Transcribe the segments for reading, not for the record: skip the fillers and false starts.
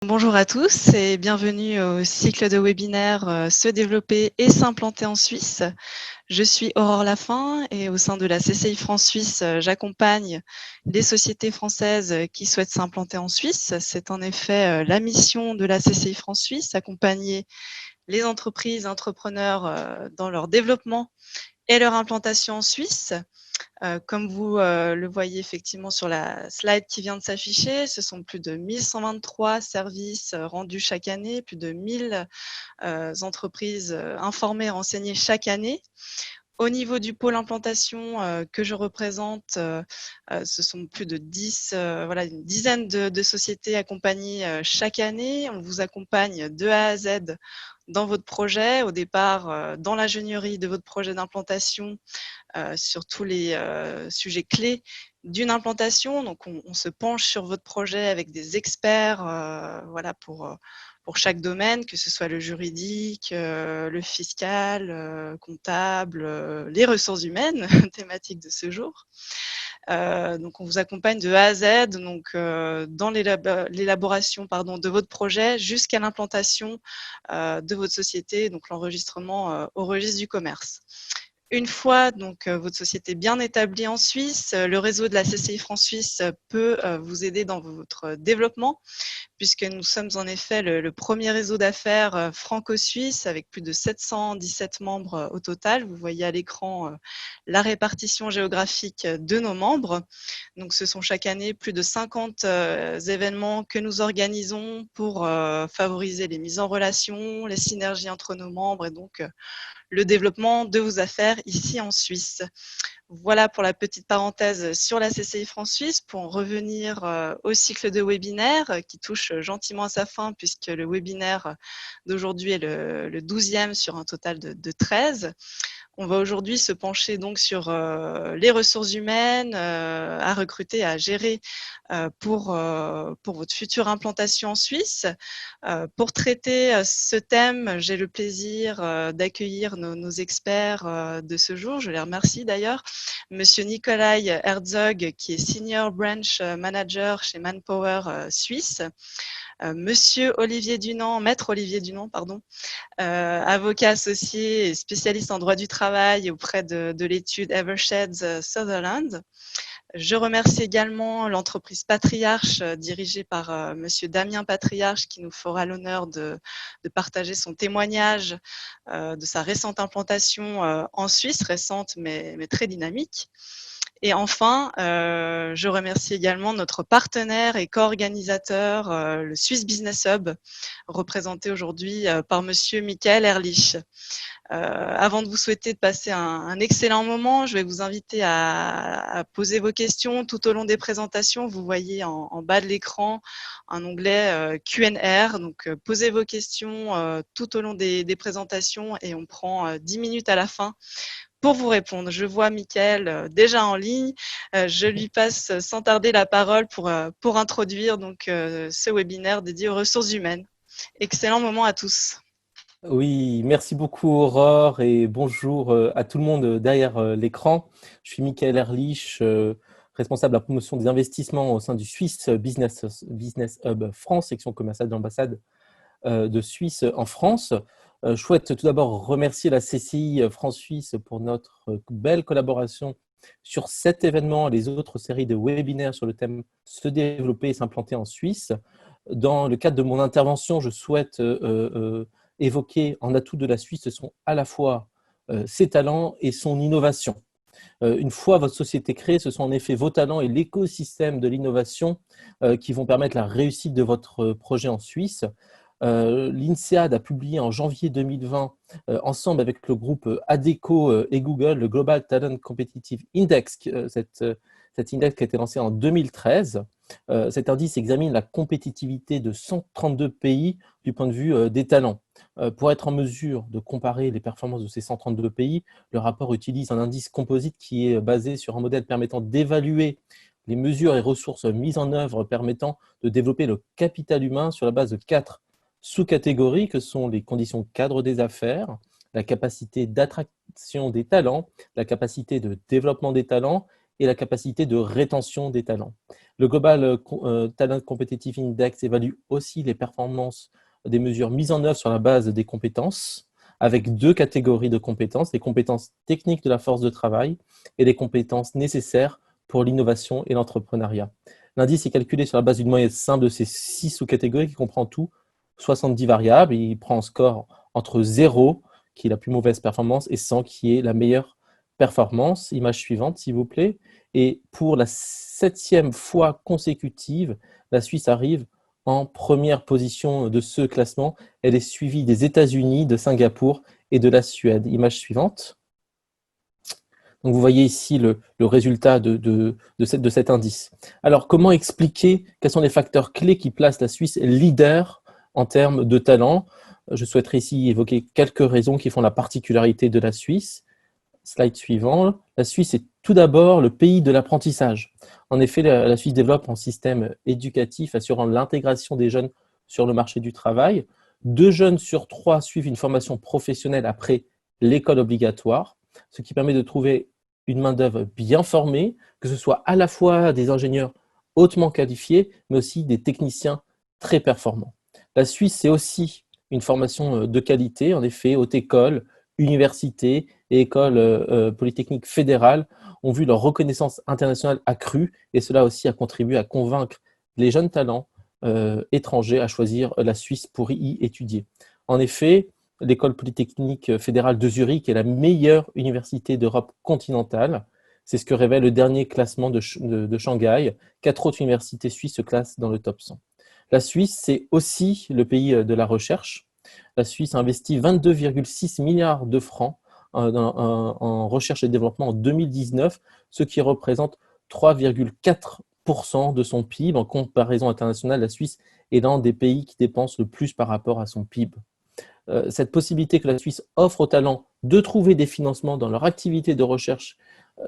Bonjour à tous et bienvenue au cycle de webinaires Se développer et s'implanter en Suisse. Je suis Aurore Lafin et au sein de la CCI France-Suisse, j'accompagne les sociétés françaises qui souhaitent s'implanter en Suisse. C'est en effet la mission de la CCI France-Suisse, accompagner les entreprises, entrepreneurs dans leur développement et leur implantation en Suisse. Comme vous le voyez effectivement sur la slide qui vient de s'afficher, ce sont plus de 1123 services rendus chaque année, plus de 1000 entreprises informées et renseignées chaque année. Au niveau du pôle implantation que je représente, ce sont plus de 10, voilà, une dizaine de sociétés accompagnées chaque année. On vous accompagne de A à Z dans votre projet, au départ dans l'ingénierie de votre projet d'implantation, sur tous les sujets clés d'une implantation. Donc, on se penche sur votre projet avec des experts, voilà, pour chaque domaine, que ce soit le juridique, le fiscal, comptable, les ressources humaines, thématique de ce jour. Donc, on vous accompagne de A à Z, donc dans l'élaboration de votre projet jusqu'à l'implantation de votre société, donc l'enregistrement au registre du commerce. Une fois donc votre société bien établie en Suisse, le réseau de la CCI France-Suisse peut vous aider dans votre développement, puisque nous sommes en effet le premier réseau d'affaires franco-suisse avec plus de 717 membres au total. Vous voyez à l'écran la répartition géographique de nos membres. Donc, ce sont chaque année plus de 50 événements que nous organisons pour favoriser les mises en relation, les synergies entre nos membres et donc le développement de vos affaires ici en Suisse. Voilà pour la petite parenthèse sur la CCI France-Suisse. Pour en revenir au cycle de webinaire qui touche gentiment à sa fin, puisque le webinaire d'aujourd'hui est le 12e sur un total de 13. On va aujourd'hui se pencher donc sur les ressources humaines à recruter, à gérer pour votre future implantation en Suisse. Pour traiter ce thème, j'ai le plaisir d'accueillir nos experts de ce jour. Je les remercie d'ailleurs. Monsieur Nikolai Herzog, qui est Senior Branch Manager chez Manpower Suisse. Monsieur Olivier Dunant, Maître Olivier Dunant, pardon, avocat associé et spécialiste en droit du travail auprès de l'étude Eversheds Sutherland. Je remercie également l'entreprise Patriarche dirigée par Monsieur Damien Patriarche qui nous fera l'honneur de partager son témoignage de sa récente implantation en Suisse, récente mais très dynamique. Et enfin, je remercie également notre partenaire et co-organisateur, le Swiss Business Hub, représenté aujourd'hui par Monsieur Michael Erlich. Avant de vous souhaiter de passer un excellent moment, je vais vous inviter à poser vos questions tout au long des présentations. Vous voyez en bas de l'écran un onglet Q&R. Donc, posez vos questions tout au long des présentations et on prend 10 minutes à la fin pour vous répondre. Je vois Mickaël déjà en ligne. Je lui passe sans tarder la parole pour introduire donc ce webinaire dédié aux ressources humaines. Excellent moment à tous. Oui, merci beaucoup Aurore et bonjour à tout le monde derrière l'écran. Je suis Michael Erlich, responsable de la promotion des investissements au sein du Swiss Business Hub France, section commerciale de l'ambassade de Suisse en France. Je souhaite tout d'abord remercier la CCI France-Suisse pour notre belle collaboration sur cet événement et les autres séries de webinaires sur le thème « Se développer et s'implanter en Suisse ». Dans le cadre de mon intervention, je souhaite évoquer en atout de la Suisse, ce sont à la fois ses talents et son innovation. Une fois votre société créée, ce sont en effet vos talents et l'écosystème de l'innovation qui vont permettre la réussite de votre projet en Suisse. L'INSEAD a publié en janvier 2020, ensemble avec le groupe ADECO et Google, le Global Talent Competitive Index, cet index qui a été lancé en 2013. Cet indice examine la compétitivité de 132 pays du point de vue des talents. Pour être en mesure de comparer les performances de ces 132 pays, le rapport utilise un indice composite qui est basé sur un modèle permettant d'évaluer les mesures et ressources mises en œuvre permettant de développer le capital humain sur la base de 4 sous-catégories que sont les conditions cadres des affaires, la capacité d'attraction des talents, la capacité de développement des talents et la capacité de rétention des talents. Le Global Talent Competitive Index évalue aussi les performances des mesures mises en œuvre sur la base des compétences, avec 2 catégories de compétences, les compétences techniques de la force de travail et les compétences nécessaires pour l'innovation et l'entrepreneuriat. L'indice est calculé sur la base d'une moyenne simple de ces 6 sous-catégories qui comprend tout 70 variables. Il prend un score entre 0, qui est la plus mauvaise performance, et 100, qui est la meilleure performance. Image suivante, s'il vous plaît. Et pour la 7e fois consécutive, la Suisse arrive en première position de ce classement. Elle est suivie des États-Unis, de Singapour et de la Suède. Image suivante. Donc, vous voyez ici le résultat de cet indice. Alors, comment expliquer quels sont les facteurs clés qui placent la Suisse leader en termes de talent? Je souhaiterais ici évoquer quelques raisons qui font la particularité de la Suisse. Slide suivant. La Suisse est tout d'abord le pays de l'apprentissage. En effet, la Suisse développe un système éducatif assurant l'intégration des jeunes sur le marché du travail. 2 jeunes sur 3 suivent une formation professionnelle après l'école obligatoire, ce qui permet de trouver une main-d'œuvre bien formée, que ce soit à la fois des ingénieurs hautement qualifiés, mais aussi des techniciens très performants. La Suisse, c'est aussi une formation de qualité. En effet, haute école, université et écoles polytechniques fédérales ont vu leur reconnaissance internationale accrue, et cela aussi a contribué à convaincre les jeunes talents étrangers à choisir la Suisse pour y étudier. En effet, l'école polytechnique fédérale de Zurich est la meilleure université d'Europe continentale. C'est ce que révèle le dernier classement de Shanghai. 4 autres universités suisses se classent dans le top 100. La Suisse, c'est aussi le pays de la recherche. La Suisse a investi 22,6 milliards de francs en recherche et développement en 2019, ce qui représente 3,4% de son PIB. En comparaison internationale, la Suisse est l'un des pays qui dépense le plus par rapport à son PIB. Cette possibilité que la Suisse offre aux talents de trouver des financements dans leur activité de recherche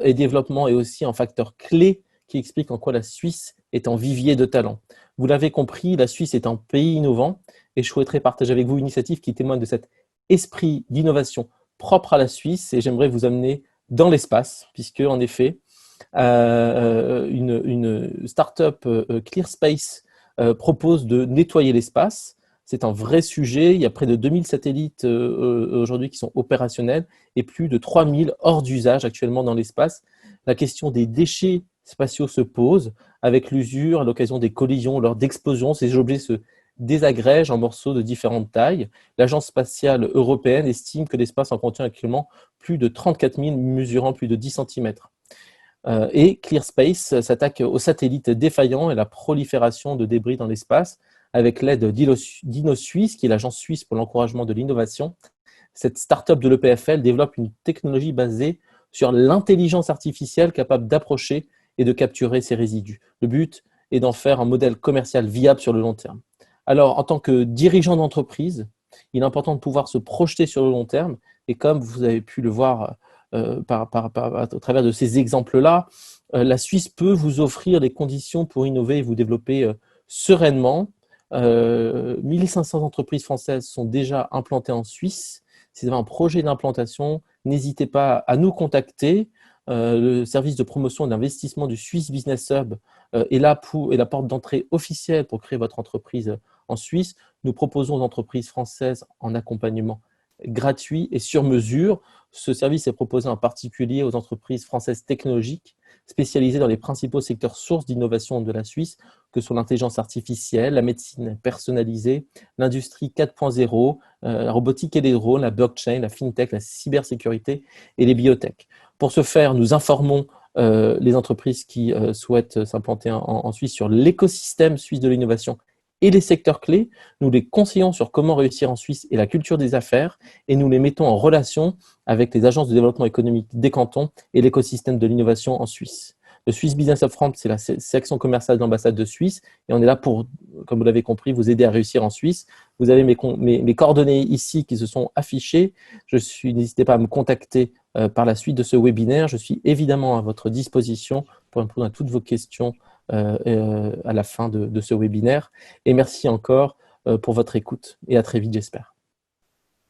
et développement est aussi un facteur clé qui explique en quoi la Suisse est un vivier de talents. Vous l'avez compris, la Suisse est un pays innovant et je souhaiterais partager avec vous une initiative qui témoigne de cet esprit d'innovation propre à la Suisse et j'aimerais vous amener dans l'espace puisque, en effet, une start-up ClearSpace propose de nettoyer l'espace. C'est un vrai sujet. Il y a près de 2000 satellites aujourd'hui qui sont opérationnels et plus de 3000 hors d'usage actuellement dans l'espace. La question des déchets spatiaux se pose avec l'usure à l'occasion des collisions, lors d'explosions. Ces objets se désagrègent en morceaux de différentes tailles. L'Agence spatiale européenne estime que l'espace en contient actuellement plus de 34 000 mesurant plus de 10 cm. Et ClearSpace s'attaque aux satellites défaillants et la prolifération de débris dans l'espace avec l'aide d'InnoSuisse, qui est l'agence suisse pour l'encouragement de l'innovation. Cette start-up de l'EPFL développe une technologie basée sur l'intelligence artificielle capable d'approcher et de capturer ces résidus. Le but est d'en faire un modèle commercial viable sur le long terme. Alors, en tant que dirigeant d'entreprise, il est important de pouvoir se projeter sur le long terme. Et comme vous avez pu le voir au travers de ces exemples-là, la Suisse peut vous offrir les conditions pour innover et vous développer sereinement. 1500 entreprises françaises sont déjà implantées en Suisse. Si vous avez un projet d'implantation, n'hésitez pas à nous contacter. Le service de promotion et d'investissement du Swiss Business Hub est là pour la porte d'entrée officielle pour créer votre entreprise en Suisse. Nous proposons aux entreprises françaises un accompagnement gratuit et sur mesure. Ce service est proposé en particulier aux entreprises françaises technologiques spécialisées dans les principaux secteurs sources d'innovation de la Suisse, que sont l'intelligence artificielle, la médecine personnalisée, l'industrie 4.0, la robotique et les drones, la blockchain, la fintech, la cybersécurité et les biotech. Pour ce faire, nous informons les entreprises qui souhaitent s'implanter en Suisse sur l'écosystème suisse de l'innovation et les secteurs clés. Nous les conseillons sur comment réussir en Suisse et la culture des affaires et nous les mettons en relation avec les agences de développement économique des cantons et l'écosystème de l'innovation en Suisse. Le Swiss Business Upfront, c'est la section commerciale de l'ambassade de Suisse et on est là pour, comme vous l'avez compris, vous aider à réussir en Suisse. Vous avez mes coordonnées ici qui se sont affichées. N'hésitez pas à me contacter par la suite de ce webinaire. Je suis évidemment à votre disposition pour répondre à toutes vos questions à la fin de ce webinaire. Et merci encore pour votre écoute et à très vite, j'espère.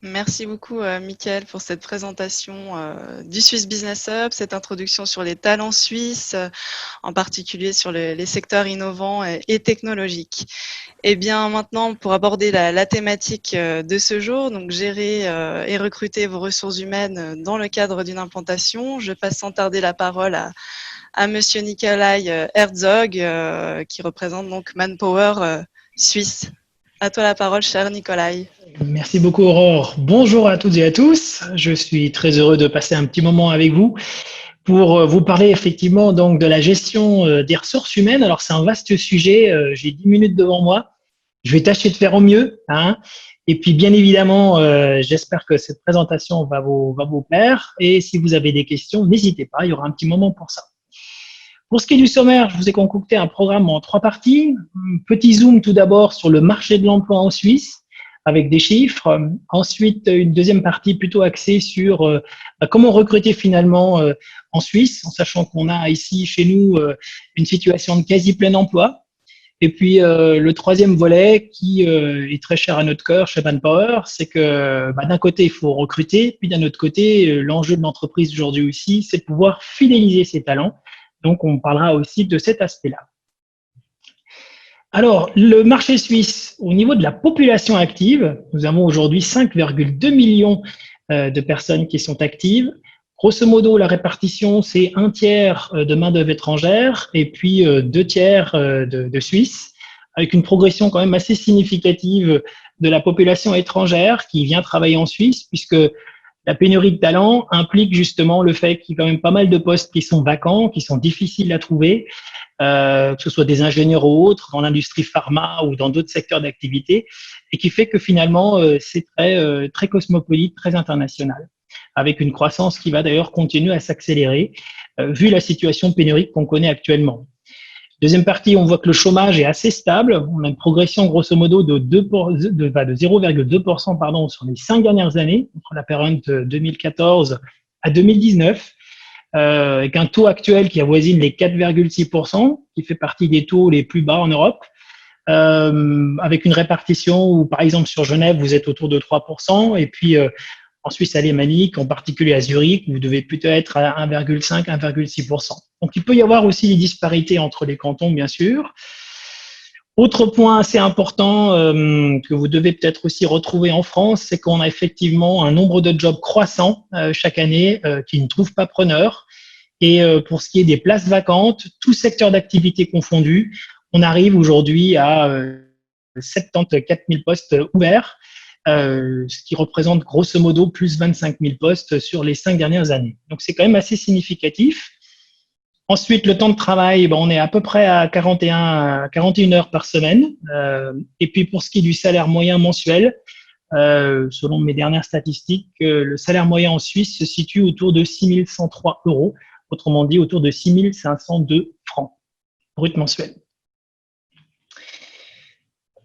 Merci beaucoup, Mickaël, pour cette présentation du Swiss Business Hub, cette introduction sur les talents suisses, en particulier sur les secteurs innovants et technologiques. Eh bien, maintenant, pour aborder la thématique de ce jour, donc gérer et recruter vos ressources humaines dans le cadre d'une implantation, je passe sans tarder la parole à Monsieur Nikolai Herzog, qui représente donc Manpower Suisse. À toi la parole, cher Nikolai. Merci beaucoup Aurore. Bonjour à toutes et à tous. Je suis très heureux de passer un petit moment avec vous pour vous parler effectivement donc de la gestion des ressources humaines. Alors c'est un vaste sujet, j'ai 10 minutes devant moi. Je vais tâcher de faire au mieux, hein. Et puis bien évidemment, j'espère que cette présentation va vous plaire. Et si vous avez des questions, n'hésitez pas, il y aura un petit moment pour ça. Pour ce qui est du sommaire, je vous ai concocté un programme en 3 parties. Petit zoom tout d'abord sur le marché de l'emploi en Suisse, avec des chiffres. Ensuite, une deuxième partie plutôt axée sur comment recruter finalement en Suisse, en sachant qu'on a ici chez nous une situation de quasi plein emploi. Et puis le troisième volet qui est très cher à notre cœur chez Manpower, c'est que d'un côté il faut recruter, puis d'un autre côté l'enjeu de l'entreprise aujourd'hui aussi, c'est de pouvoir fidéliser ses talents. Donc on parlera aussi de cet aspect-là. Alors, le marché suisse, au niveau de la population active, nous avons aujourd'hui 5,2 millions de personnes qui sont actives. Grosso modo, la répartition, c'est 1/3 de main-d'œuvre étrangère et puis 2/3 de Suisses, avec une progression quand même assez significative de la population étrangère qui vient travailler en Suisse, puisque la pénurie de talent implique justement le fait qu'il y a quand même pas mal de postes qui sont vacants, qui sont difficiles à trouver, que ce soit des ingénieurs ou autres, dans l'industrie pharma ou dans d'autres secteurs d'activité, et qui fait que finalement, c'est très cosmopolite, très international, avec une croissance qui va d'ailleurs continuer à s'accélérer, vu la situation pénurique qu'on connaît actuellement. Deuxième partie, on voit que le chômage est assez stable. On a une progression grosso modo de 0,2% sur les 5 dernières années, entre la période de 2014 à 2019. Avec un taux actuel qui avoisine les 4,6%, qui fait partie des taux les plus bas en Europe, avec une répartition où, par exemple, sur Genève, vous êtes autour de 3%, et puis en Suisse alémanique, en particulier à Zurich, vous devez plutôt être à 1,5, 1,6%. Donc, il peut y avoir aussi des disparités entre les cantons, bien sûr. Autre point assez important que vous devez peut-être aussi retrouver en France, c'est qu'on a effectivement un nombre de jobs croissant chaque année qui ne trouvent pas preneur. Et pour ce qui est des places vacantes, tout secteur d'activité confondu, on arrive aujourd'hui à 74 000 postes ouverts, ce qui représente grosso modo plus 25 000 postes sur les 5 dernières années. Donc c'est quand même assez significatif. Ensuite, le temps de travail, on est à peu près à 41 heures par semaine. Et puis, pour ce qui est du salaire moyen mensuel, selon mes dernières statistiques, le salaire moyen en Suisse se situe autour de 6 103 €, autrement dit autour de 6 502 francs brut mensuel.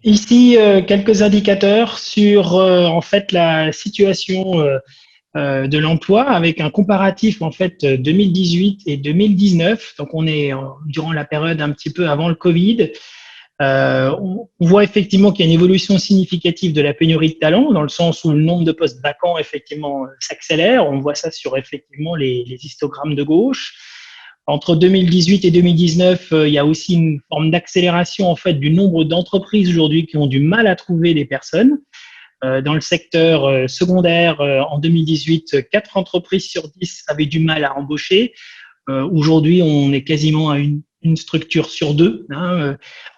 Ici, quelques indicateurs sur en fait la situation de l'emploi avec un comparatif en fait 2018 et 2019. Donc on est durant la période un petit peu avant le Covid. On voit effectivement qu'il y a une évolution significative de la pénurie de talents, dans le sens où le nombre de postes vacants effectivement s'accélère. On voit ça sur effectivement les histogrammes de gauche. Entre 2018 et 2019, il y a aussi une forme d'accélération en fait du nombre d'entreprises aujourd'hui qui ont du mal à trouver des personnes. Dans le secteur secondaire, en 2018, 4 entreprises sur 10 avaient du mal à embaucher. Aujourd'hui, on est quasiment à une structure sur 2,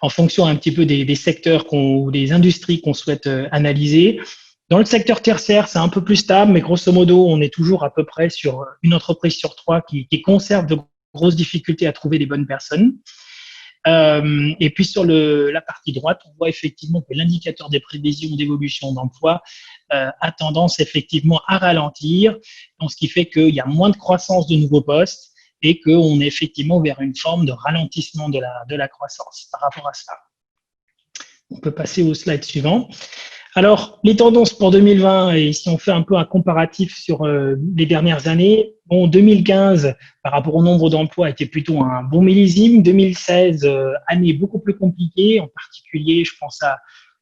en fonction un petit peu des secteurs ou des industries qu'on souhaite analyser. Dans le secteur tertiaire, c'est un peu plus stable, mais grosso modo, on est toujours à peu près sur une entreprise sur 3 qui conserve de grosses difficultés à trouver les bonnes personnes. Et puis sur la partie droite, on voit effectivement que l'indicateur des prévisions d'évolution d'emploi a tendance effectivement à ralentir, donc ce qui fait qu'il y a moins de croissance de nouveaux postes et qu'on est effectivement vers une forme de ralentissement de la croissance par rapport à cela. On peut passer au slide suivant. Alors, les tendances pour 2020, et si on fait un peu un comparatif sur les dernières années, 2015, par rapport au nombre d'emplois, était plutôt un bon millésime. 2016, année beaucoup plus compliquée, en particulier, je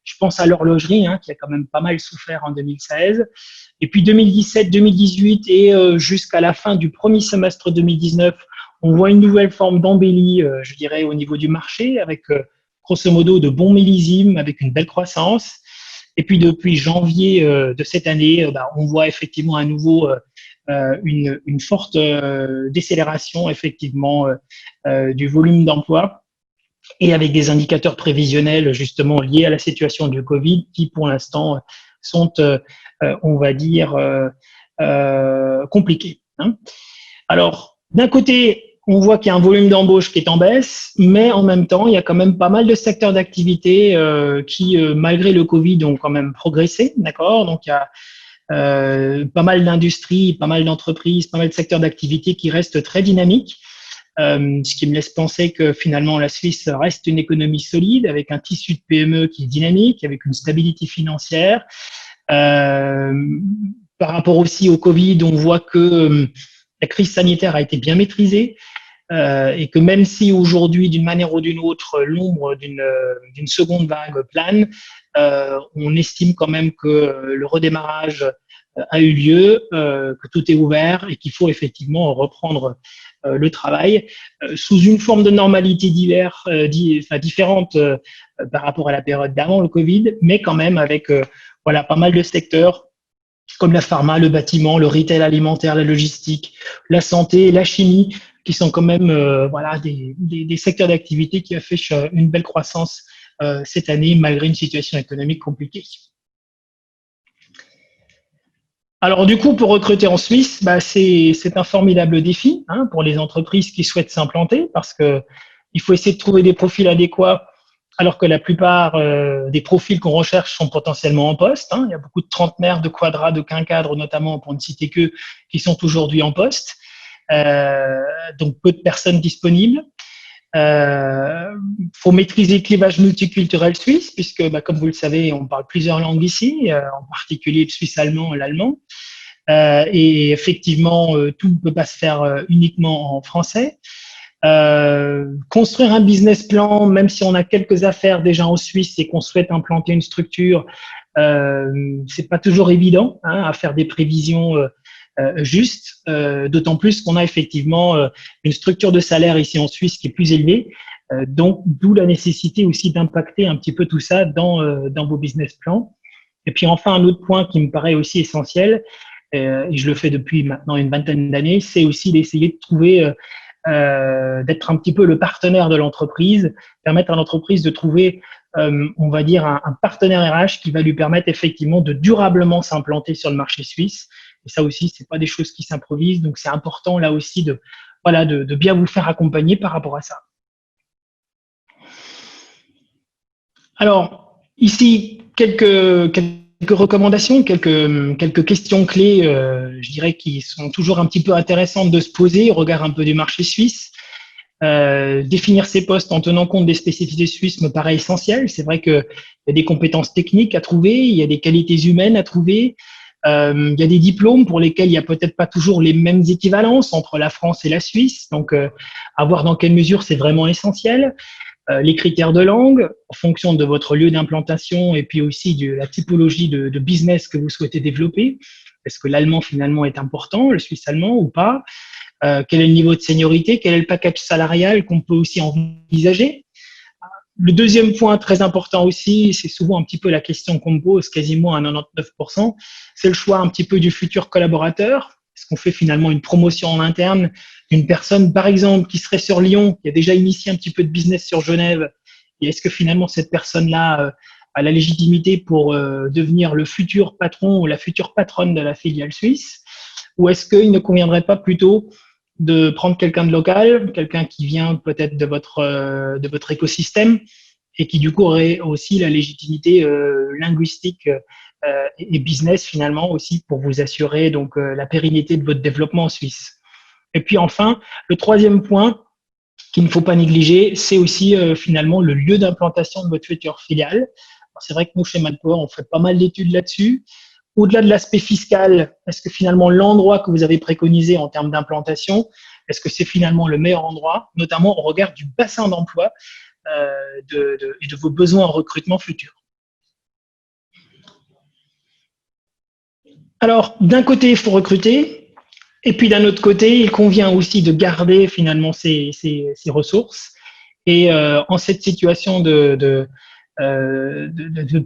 Je pense à l'horlogerie, qui a quand même pas mal souffert en 2016. Et puis 2017, 2018 et jusqu'à la fin du premier semestre 2019, on voit une nouvelle forme d'embellie, je dirais, au niveau du marché, avec grosso modo de bons millésimes, avec une belle croissance. Et puis depuis janvier de cette année, on voit effectivement à nouveau une forte décélération effectivement du volume d'emploi, et avec des indicateurs prévisionnels justement liés à la situation du Covid qui pour l'instant sont, on va dire, compliqués. Alors, d'un côté, on voit qu'il y a un volume d'embauche qui est en baisse, mais en même temps, il y a quand même pas mal de secteurs d'activité qui, malgré le Covid, ont quand même progressé, d'accord ? Donc, il y a pas mal d'industries, pas mal d'entreprises, pas mal de secteurs d'activité qui restent très dynamiques, ce qui me laisse penser que finalement, la Suisse reste une économie solide, avec un tissu de PME qui est dynamique, avec une stabilité financière. Par rapport aussi au Covid, on voit que la crise sanitaire a été bien maîtrisée et que même si aujourd'hui, d'une manière ou d'une autre, l'ombre d'une seconde vague plane, on estime quand même que le redémarrage a eu lieu, que tout est ouvert et qu'il faut effectivement reprendre le travail sous une forme de normalité différente par rapport à la période d'avant le Covid, mais quand même avec pas mal de secteurs comme la pharma, le bâtiment, le retail alimentaire, la logistique, la santé, la chimie, qui sont quand même des secteurs d'activité qui affichent une belle croissance cette année, malgré une situation économique compliquée. Alors du coup, pour recruter en Suisse, c'est un formidable défi pour les entreprises qui souhaitent s'implanter, parce que il faut essayer de trouver des profils adéquats, alors que la plupart des profils qu'on recherche sont potentiellement en poste. Il y a beaucoup de trentenaires, de quadras, de quinquadres, notamment pour ne citer que, qui sont aujourd'hui en poste. Donc peu de personnes disponibles. Faut maîtriser le clivage multiculturel suisse, puisque comme vous le savez, on parle plusieurs langues ici, en particulier le suisse-allemand et l'allemand. Et effectivement, tout ne peut pas se faire uniquement en français. Construire un business plan, même si on a quelques affaires déjà en Suisse et qu'on souhaite implanter une structure, c'est pas toujours évident à faire des prévisions justes, d'autant plus qu'on a effectivement une structure de salaire ici en Suisse qui est plus élevée, donc d'où la nécessité aussi d'impacter un petit peu tout ça dans vos business plans. Et puis enfin, un autre point qui me paraît aussi essentiel, et je le fais depuis maintenant une vingtaine d'années, c'est aussi d'essayer de trouver d'être un petit peu le partenaire de l'entreprise, permettre à l'entreprise de trouver, on va dire, un partenaire RH qui va lui permettre effectivement de durablement s'implanter sur le marché suisse. Et ça aussi, c'est pas des choses qui s'improvisent, donc c'est important là aussi de bien vous faire accompagner par rapport à ça. Alors ici, quelques recommandations, quelques questions clés, je dirais, qui sont toujours un petit peu intéressantes de se poser au regard un peu du marché suisse. Définir ses postes en tenant compte des spécificités suisses me paraît essentiel. C'est vrai qu'il y a des compétences techniques à trouver, il y a des qualités humaines à trouver, il y a des diplômes pour lesquels il n'y a peut-être pas toujours les mêmes équivalences entre la France et la Suisse. Donc, à voir dans quelle mesure c'est vraiment essentiel. Les critères de langue en fonction de votre lieu d'implantation et puis aussi de la typologie de business que vous souhaitez développer. Est-ce que l'allemand finalement est important, le suisse allemand ou pas? Quel est le niveau de seniorité? Quel est le package salarial qu'on peut aussi envisager? Le deuxième point très important aussi, c'est souvent un petit peu la question qu'on me pose quasiment à 99%, c'est le choix un petit peu du futur collaborateur. Est-ce qu'on fait finalement une promotion en interne d'une personne, par exemple, qui serait sur Lyon, qui a déjà initié un petit peu de business sur Genève, et est-ce que finalement cette personne-là a la légitimité pour devenir le futur patron ou la future patronne de la filiale suisse? Ou est-ce qu'il ne conviendrait pas plutôt de prendre quelqu'un de local, quelqu'un qui vient peut-être de votre écosystème et qui du coup aurait aussi la légitimité linguistique et business finalement aussi pour vous assurer donc la pérennité de votre développement en Suisse. Et puis enfin, le troisième point qu'il ne faut pas négliger, c'est aussi finalement le lieu d'implantation de votre future filiale. C'est vrai que nous, chez Manpower, on fait pas mal d'études là-dessus. Au-delà de l'aspect fiscal, est-ce que finalement l'endroit que vous avez préconisé en termes d'implantation, est-ce que c'est finalement le meilleur endroit, notamment au regard du bassin d'emploi et de vos besoins en recrutement futur? Alors, d'un côté, il faut recruter, et puis d'un autre côté, il convient aussi de garder finalement ces ressources. Et en cette situation de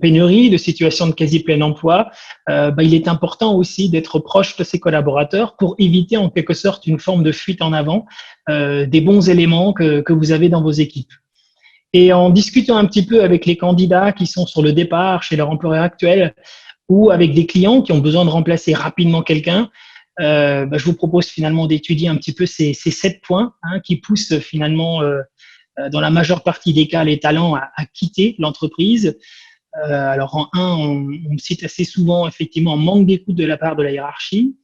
pénurie, de situation de quasi plein emploi, il est important aussi d'être proche de ses collaborateurs pour éviter en quelque sorte une forme de fuite en avant des bons éléments que vous avez dans vos équipes. Et en discutant un petit peu avec les candidats qui sont sur le départ chez leur employeur actuel ou avec des clients qui ont besoin de remplacer rapidement quelqu'un, je vous propose finalement d'étudier un petit peu ces 7 points qui poussent finalement dans la majeure partie des cas les talents à quitter l'entreprise. Alors en un, on cite assez souvent effectivement un manque d'écoute de la part de la hiérarchie,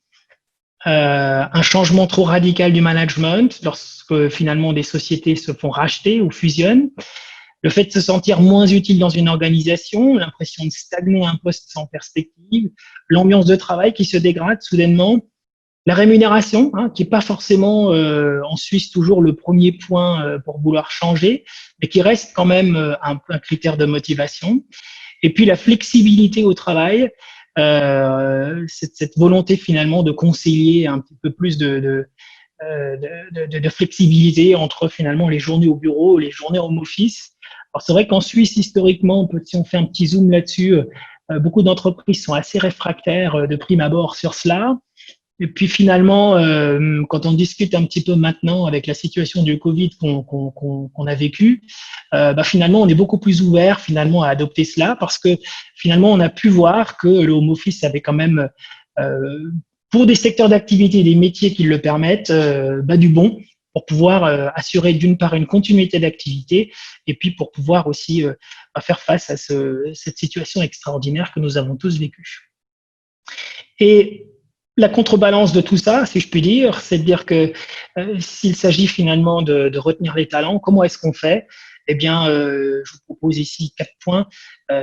un changement trop radical du management lorsque finalement des sociétés se font racheter ou fusionnent, le fait de se sentir moins utile dans une organisation, l'impression de stagner un poste sans perspective, l'ambiance de travail qui se dégrade soudainement, la rémunération, qui n'est pas forcément en Suisse toujours le premier point pour vouloir changer, mais qui reste quand même un critère de motivation. Et puis la flexibilité au travail, cette volonté finalement de concilier un petit peu plus de flexibilité entre finalement les journées au bureau et les journées home office. Alors c'est vrai qu'en Suisse, historiquement, si on fait un petit zoom là-dessus, beaucoup d'entreprises sont assez réfractaires de prime abord sur cela. Et puis finalement, quand on discute un petit peu maintenant avec la situation du Covid qu'on a vécu, finalement, on est beaucoup plus ouvert finalement à adopter cela parce que finalement, on a pu voir que le home office avait quand même, pour des secteurs d'activité et des métiers qui le permettent, du bon pour pouvoir assurer d'une part une continuité d'activité et puis pour pouvoir aussi faire face à cette situation extraordinaire que nous avons tous vécue. Et la contrebalance de tout ça, si je puis dire, c'est de dire que s'il s'agit finalement de retenir les talents, comment est-ce qu'on fait? Eh bien, je vous propose ici 4 points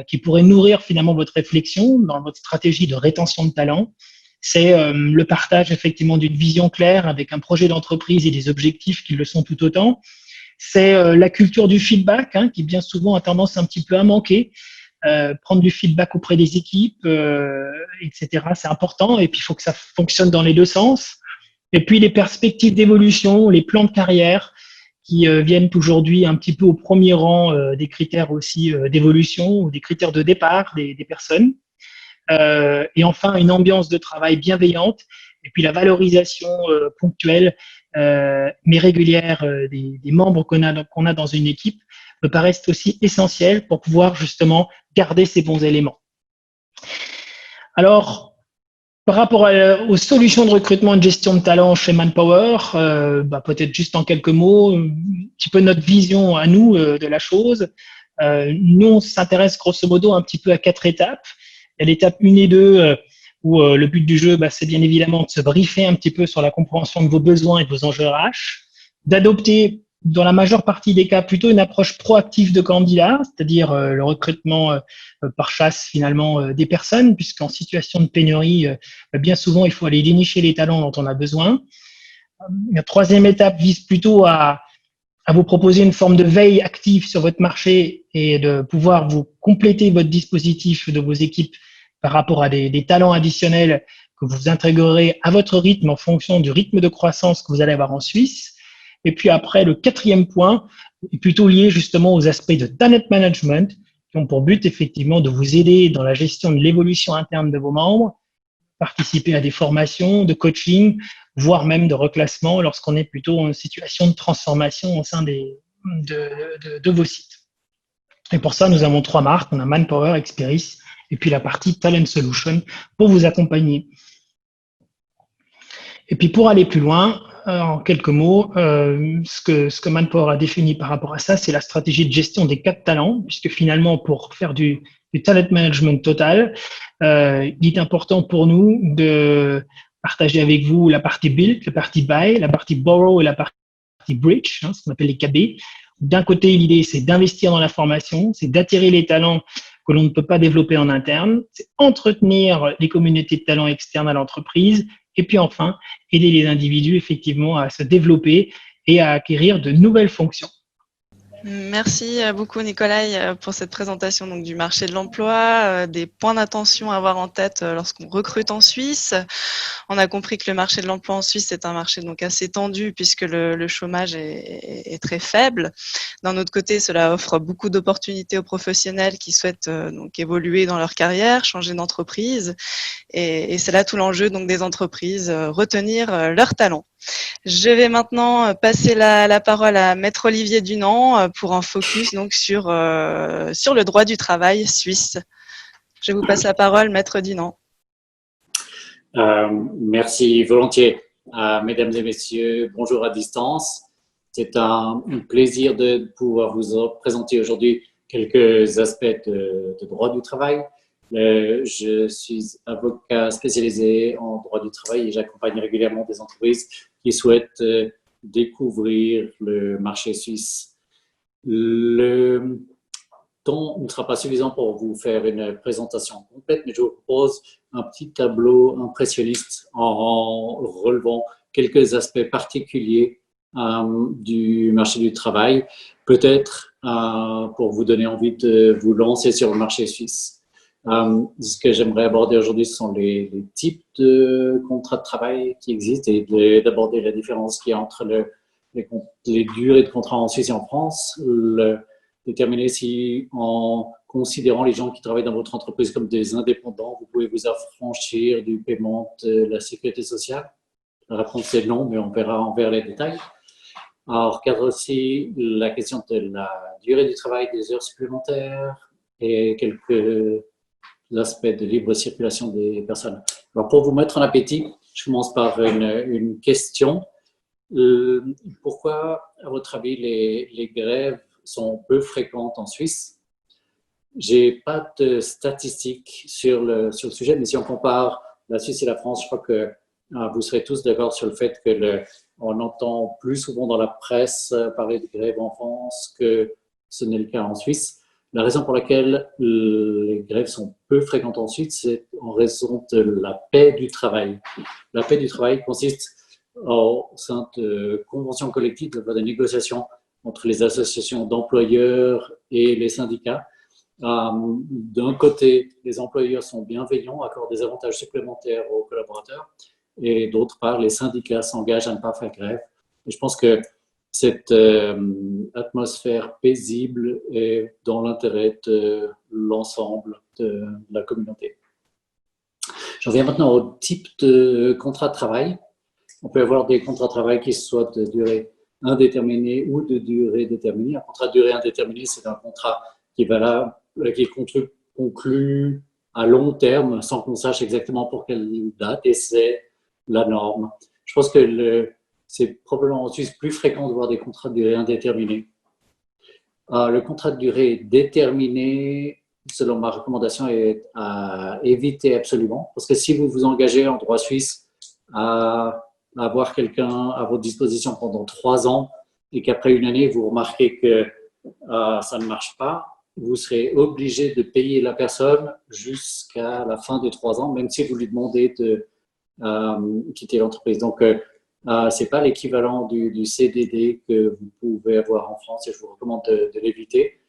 qui pourraient nourrir finalement votre réflexion dans votre stratégie de rétention de talents. C'est le partage effectivement d'une vision claire avec un projet d'entreprise et des objectifs qui le sont tout autant. C'est la culture du feedback qui bien souvent a tendance un petit peu à manquer. Prendre du feedback auprès des équipes, etc. C'est important et puis il faut que ça fonctionne dans les deux sens. Et puis les perspectives d'évolution, les plans de carrière qui viennent aujourd'hui un petit peu au premier rang des critères aussi d'évolution ou des critères de départ des personnes. Et enfin, une ambiance de travail bienveillante et puis la valorisation ponctuelle mais régulière des membres qu'on a dans une équipe me paraissent aussi essentiels pour pouvoir justement garder ces bons éléments. Alors, par rapport aux solutions de recrutement et de gestion de talent chez Manpower, peut-être juste en quelques mots, un petit peu notre vision à nous de la chose. Nous, on s'intéresse grosso modo un petit peu à 4 étapes. Il y a l'étape 1 et 2 où le but du jeu, c'est bien évidemment de se briefer un petit peu sur la compréhension de vos besoins et de vos enjeux RH, d'adopter dans la majeure partie des cas, plutôt une approche proactive de candidats, c'est-à-dire le recrutement par chasse finalement des personnes, puisqu'en situation de pénurie, bien souvent, il faut aller dénicher les talents dont on a besoin. La 3e étape vise plutôt à vous proposer une forme de veille active sur votre marché et de pouvoir vous compléter votre dispositif de vos équipes par rapport à des talents additionnels que vous intégrerez à votre rythme en fonction du rythme de croissance que vous allez avoir en Suisse. Et puis après, le 4e point est plutôt lié justement aux aspects de talent management qui ont pour but effectivement de vous aider dans la gestion de l'évolution interne de vos membres, participer à des formations, de coaching, voire même de reclassement lorsqu'on est plutôt en situation de transformation au sein de vos sites. Et pour ça, nous avons 3 marques. On a Manpower, Experis et puis la partie Talent Solution pour vous accompagner. Et puis pour aller plus loin, en quelques mots, ce que Manpower a défini par rapport à ça, c'est la stratégie de gestion des 4 talents, puisque finalement, pour faire du talent management total, il est important pour nous de partager avec vous la partie build, la partie buy, la partie borrow et la partie bridge, ce qu'on appelle les KB. D'un côté, l'idée, c'est d'investir dans la formation, c'est d'attirer les talents que l'on ne peut pas développer en interne, c'est entretenir les communautés de talents externes à l'entreprise, et puis enfin, aider les individus effectivement à se développer et à acquérir de nouvelles fonctions. Merci beaucoup Nicolas pour cette présentation donc, du marché de l'emploi, des points d'attention à avoir en tête lorsqu'on recrute en Suisse. On a compris que le marché de l'emploi en Suisse est un marché donc assez tendu puisque le chômage est très faible. D'un autre côté, cela offre beaucoup d'opportunités aux professionnels qui souhaitent donc évoluer dans leur carrière, changer d'entreprise. Et c'est là tout l'enjeu donc des entreprises, retenir leurs talents. Je vais maintenant passer la parole à Maître Olivier Dunant pour un focus donc sur le droit du travail suisse. Je vous passe la parole, Maître Dunant. Merci volontiers. Mesdames et messieurs, bonjour à distance. C'est un plaisir de pouvoir vous présenter aujourd'hui quelques aspects de droit du travail. Je suis avocat spécialisé en droit du travail et j'accompagne régulièrement des entreprises qui souhaitent découvrir le marché suisse. Le temps ne sera pas suffisant pour vous faire une présentation complète, mais je vous propose un petit tableau impressionniste en relevant quelques aspects particuliers du marché du travail, peut-être pour vous donner envie de vous lancer sur le marché suisse. Ce que j'aimerais aborder aujourd'hui, ce sont les types de contrats de travail qui existent et d'aborder la différence qu'il y a entre les durées de contrat en Suisse et en France, déterminer si, en considérant les gens qui travaillent dans votre entreprise comme des indépendants, vous pouvez vous affranchir du paiement de la sécurité sociale. La réponse est non, mais on verra les détails. Alors, cadre aussi la question de la durée du travail, des heures supplémentaires et quelques aspects de libre circulation des personnes. Alors, pour vous mettre en appétit, je commence par une question. Pourquoi, à votre avis, les grèves sont peu fréquentes en Suisse? J'ai pas de statistiques sur le sujet, mais si on compare la Suisse et la France, je crois que vous serez tous d'accord sur le fait que on entend plus souvent dans la presse parler de grève en France que ce n'est le cas en Suisse. La raison pour laquelle les grèves sont peu fréquentes en Suisse, c'est en raison de la paix du travail. La paix du travail consiste au sein de conventions collectives, de négociations entre les associations d'employeurs et les syndicats. D'un côté, les employeurs sont bienveillants, accordent des avantages supplémentaires aux collaborateurs, et d'autre part, les syndicats s'engagent à ne pas faire grève. Et je pense que cette atmosphère paisible est dans l'intérêt de l'ensemble de la communauté. J'en viens maintenant au type de contrat de travail. On peut avoir des contrats de travail qui soient de durée indéterminée ou de durée déterminée. Un contrat de durée indéterminée, c'est un contrat qui est conclu à long terme sans qu'on sache exactement pour quelle date, et c'est la norme. Je pense que c'est probablement en Suisse plus fréquent de voir des contrats de durée indéterminée. Le contrat de durée déterminée, selon ma recommandation, est à éviter absolument, parce que si vous vous engagez en droit suisse à avoir quelqu'un à votre disposition pendant 3 ans et qu'après une année, vous remarquez que ça ne marche pas, vous serez obligé de payer la personne jusqu'à la fin des 3 ans, même si vous lui demandez de quitter l'entreprise. Donc, ce n'est pas l'équivalent du CDD que vous pouvez avoir en France et je vous recommande de l'éviter.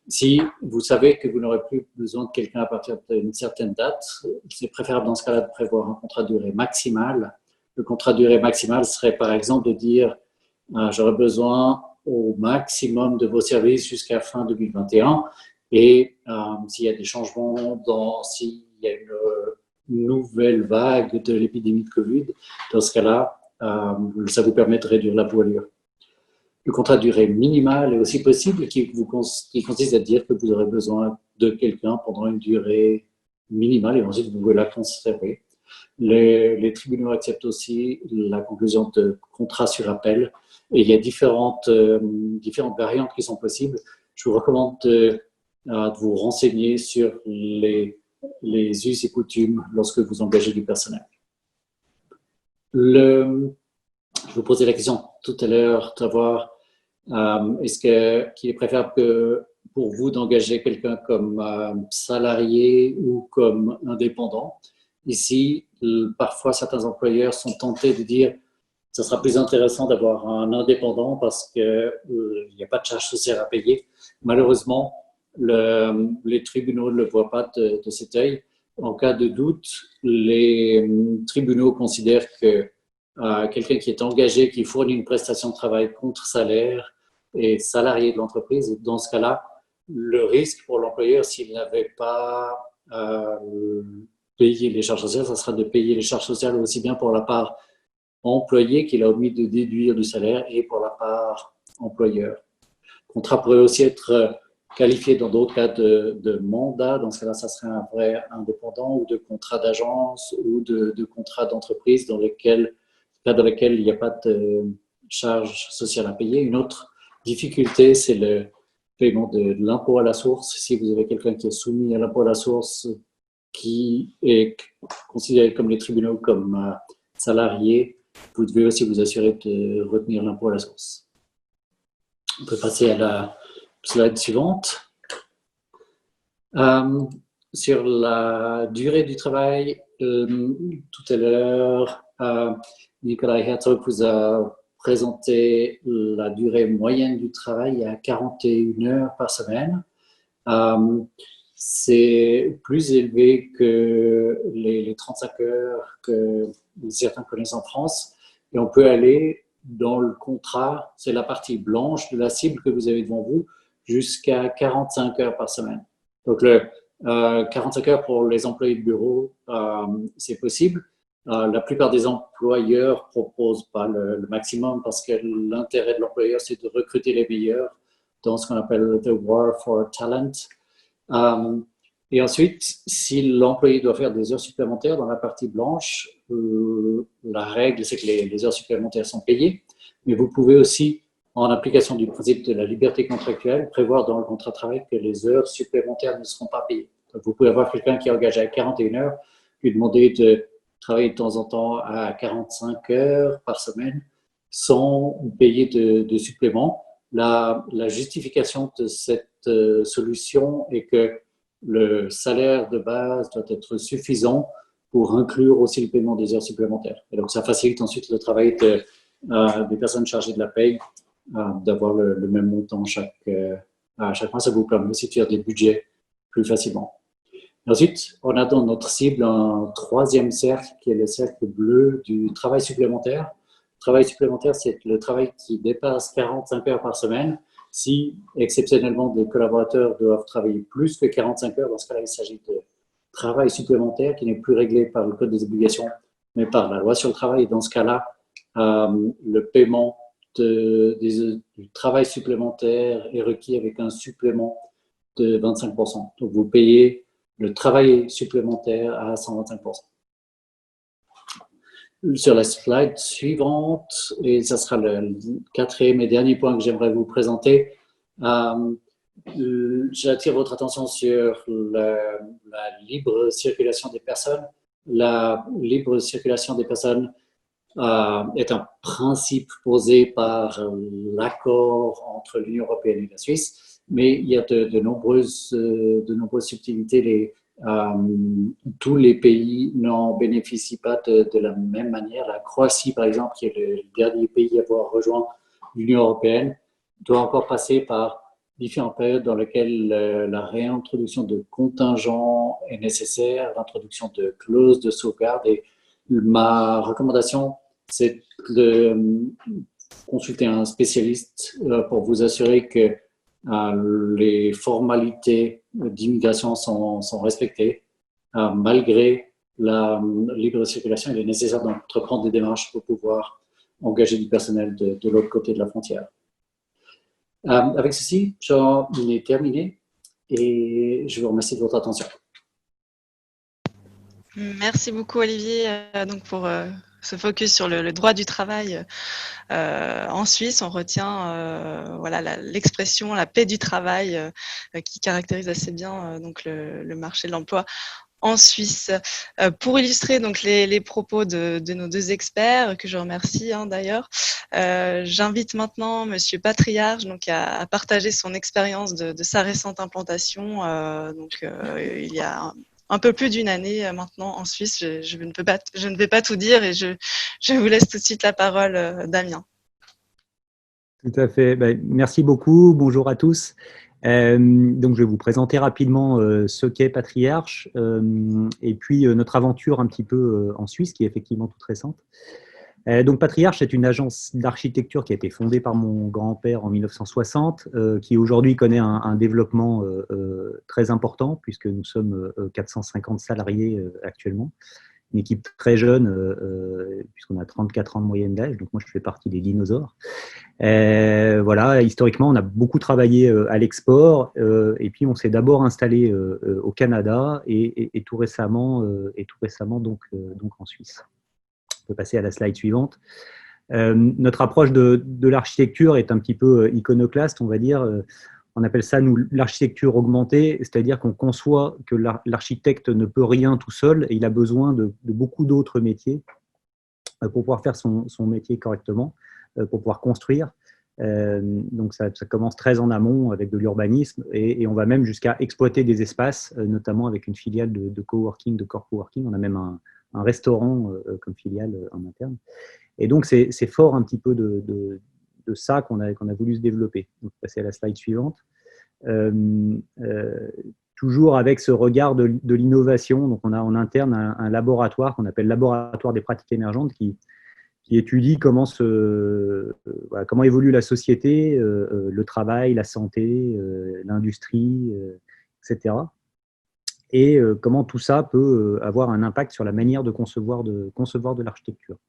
Si vous savez que vous n'aurez plus besoin de quelqu'un à partir d'une certaine date, c'est préférable dans ce cas-là de prévoir un contrat de durée maximale. Le contrat de durée maximale serait par exemple de dire j'aurai besoin au maximum de vos services jusqu'à fin 2021 et s'il y a des changements, s'il y a une nouvelle vague de l'épidémie de Covid, dans ce cas-là, ça vous permet de réduire la voilure. Le contrat de durée minimale est aussi possible, qui consiste à dire que vous aurez besoin de quelqu'un pendant une durée minimale et ensuite vous pouvez la conserver. Les tribunaux acceptent aussi la conclusion de contrats sur appel et il y a différentes variantes qui sont possibles. Je vous recommande de vous renseigner sur les us et coutumes lorsque vous engagez du personnel. Je vous posais la question tout à l'heure de savoir qu'il est préférable que pour vous d'engager quelqu'un comme salarié ou comme indépendant. Ici, parfois, certains employeurs sont tentés de dire ça sera plus intéressant d'avoir un indépendant parce qu'il n'y a pas de charge sociale à payer. Malheureusement, les tribunaux ne le voient pas de cet œil. En cas de doute, les tribunaux considèrent que quelqu'un qui est engagé, qui fournit une prestation de travail contre salaire est salarié de l'entreprise. Et dans ce cas-là, le risque pour l'employeur, s'il n'avait pas payé les charges sociales, ça sera de payer les charges sociales aussi bien pour la part employé qu'il a omis de déduire du salaire et pour la part employeur. Le contrat pourrait aussi être qualifié dans d'autres cas de mandat. Dans ce cas-là, ça serait un vrai indépendant ou de contrat d'agence ou de contrat d'entreprise dans lequel il n'y a pas de charge sociale à payer. Une autre difficulté, c'est le paiement de l'impôt à la source. Si vous avez quelqu'un qui est soumis à l'impôt à la source, qui est considéré comme les tribunaux comme salarié, vous devez aussi vous assurer de retenir l'impôt à la source. On peut passer à la slide suivante. Sur la durée du travail, tout à l'heure, Nicolas Herzog vous a présenté la durée moyenne du travail à 41 heures par semaine. C'est plus élevé que les 35 heures que certains connaissent en France. Et on peut aller dans le contrat, c'est la partie blanche de la cible que vous avez devant vous, jusqu'à 45 heures par semaine. Donc, 45 heures pour les employés de bureau, c'est possible. La plupart des employeurs proposent pas le maximum parce que l'intérêt de l'employeur, c'est de recruter les meilleurs dans ce qu'on appelle the war for talent. Et ensuite, si l'employé doit faire des heures supplémentaires dans la partie blanche, la règle, c'est que les heures supplémentaires sont payées, mais vous pouvez aussi, en application du principe de la liberté contractuelle, prévoir dans le contrat de travail que les heures supplémentaires ne seront pas payées. Donc, vous pouvez avoir quelqu'un qui est engagé à 41 heures, lui demander de travailler de temps en temps à 45 heures par semaine sans payer de supplément. La justification de cette solution est que le salaire de base doit être suffisant pour inclure aussi le paiement des heures supplémentaires. Et donc, ça facilite ensuite le travail des personnes chargées de la paye, d'avoir le même montant à chaque mois. Ça vous permet aussi de faire des budgets plus facilement. Et ensuite, on a dans notre cible un troisième cercle qui est le cercle bleu du travail supplémentaire. Le travail supplémentaire, c'est le travail qui dépasse 45 heures par semaine. Si, exceptionnellement, des collaborateurs doivent travailler plus que 45 heures, dans ce cas-là, il s'agit de travail supplémentaire qui n'est plus réglé par le Code des obligations, mais par la loi sur le travail. Et dans ce cas-là, le paiement du travail supplémentaire est requis avec un supplément de 25%. Donc, vous payez le travail supplémentaire à 125%. Sur la slide suivante, et ça sera le quatrième et dernier point que j'aimerais vous présenter, j'attire votre attention sur la libre circulation des personnes. La libre circulation des personnes est un principe posé par l'accord entre l'Union européenne et la Suisse, mais il y a de nombreuses subtilités. Tous les pays n'en bénéficient pas de la même manière. La Croatie, par exemple, qui est le dernier pays à avoir rejoint l'Union européenne, doit encore passer par différentes périodes dans lesquelles la réintroduction de contingents est nécessaire, l'introduction de clauses de sauvegarde. Et ma recommandation, c'est de consulter un spécialiste pour vous assurer que les formalités d'immigration sont respectées. Malgré la libre circulation, il est nécessaire d'entreprendre des démarches pour pouvoir engager du personnel de l'autre côté de la frontière. Avec ceci, j'en ai terminé et je vous remercie de votre attention. Merci beaucoup Olivier donc pour ce focus sur le droit du travail en Suisse. On retient voilà l'expression la paix du travail qui caractérise assez bien donc le marché de l'emploi en Suisse. Pour illustrer donc les propos de nos deux experts, que je remercie d'ailleurs, j'invite maintenant Monsieur Patriarche donc à partager son expérience de sa récente implantation. Il y a un peu plus d'une année maintenant en Suisse. Je ne vais pas tout dire et je je vous laisse tout de suite la parole, Damien. Tout à fait. Ben, merci beaucoup. Bonjour à tous. Donc, je vais vous présenter rapidement ce qu'est Patriarche et puis notre aventure un petit peu en Suisse, qui est effectivement toute récente. Donc, Patriarche est une agence d'architecture qui a été fondée par mon grand-père en 1960, qui aujourd'hui connaît un développement très important, puisque nous sommes 450 salariés actuellement. Une équipe très jeune, puisqu'on a 34 ans de moyenne d'âge, donc moi je fais partie des dinosaures. Voilà, historiquement, on a beaucoup travaillé à l'export, et puis on s'est d'abord installé au Canada et tout récemment, donc en Suisse. On peut passer à la slide suivante. Notre approche de l'architecture est un petit peu iconoclaste, on va dire. On appelle ça, nous, l'architecture augmentée, c'est-à-dire qu'on conçoit que l'architecte ne peut rien tout seul et il a besoin de beaucoup d'autres métiers pour pouvoir faire son métier correctement, pour pouvoir construire. Donc, ça commence très en amont avec de l'urbanisme et on va même jusqu'à exploiter des espaces, notamment avec une filiale de coworking, de corp-working. On a même un restaurant comme filiale en interne. Et donc, c'est fort un petit peu de ça qu'on a voulu se développer. Donc, passer à la slide suivante. Toujours avec ce regard de l'innovation. Donc, on a en interne un laboratoire qu'on appelle Laboratoire des pratiques émergentes qui étudie comment évolue la société, le travail, la santé, l'industrie, etc. Et comment tout ça peut avoir un impact sur la manière de concevoir de l'architecture.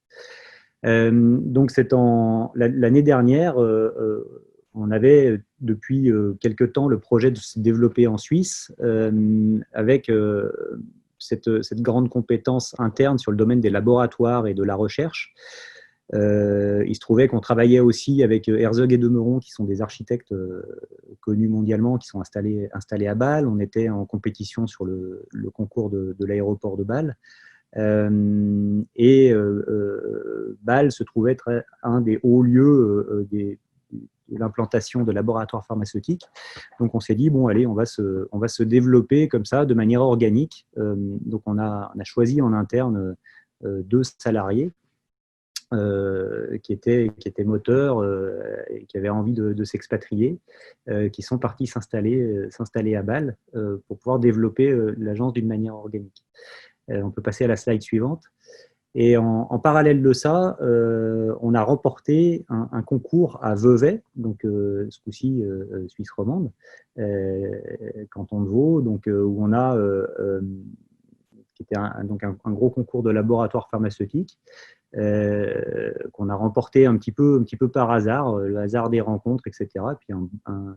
Donc, c'est l'année dernière, on avait depuis quelque temps le projet de se développer en Suisse avec cette grande compétence interne sur le domaine des laboratoires et de la recherche. Il se trouvait qu'on travaillait aussi avec Herzog et de Meuron, qui sont des architectes connus mondialement, qui sont installés à Bâle. On était en compétition sur le concours de l'aéroport de Bâle. Bâle se trouvait être un des hauts lieux de l'implantation de laboratoires pharmaceutiques. Donc, on s'est dit, bon, allez, on va se développer comme ça, de manière organique. Donc, on a choisi en interne 2 salariés qui étaient moteurs et qui avaient envie de s'expatrier, qui sont partis s'installer à Bâle pour pouvoir développer l'agence d'une manière organique. On peut passer à la slide suivante. Et en parallèle de ça, on a remporté un concours à Vevey, donc ce coup-ci Suisse romande, canton de Vaud, donc où on a qui était un gros concours de laboratoire pharmaceutique qu'on a remporté un petit peu par hasard, le hasard des rencontres, etc. Et puis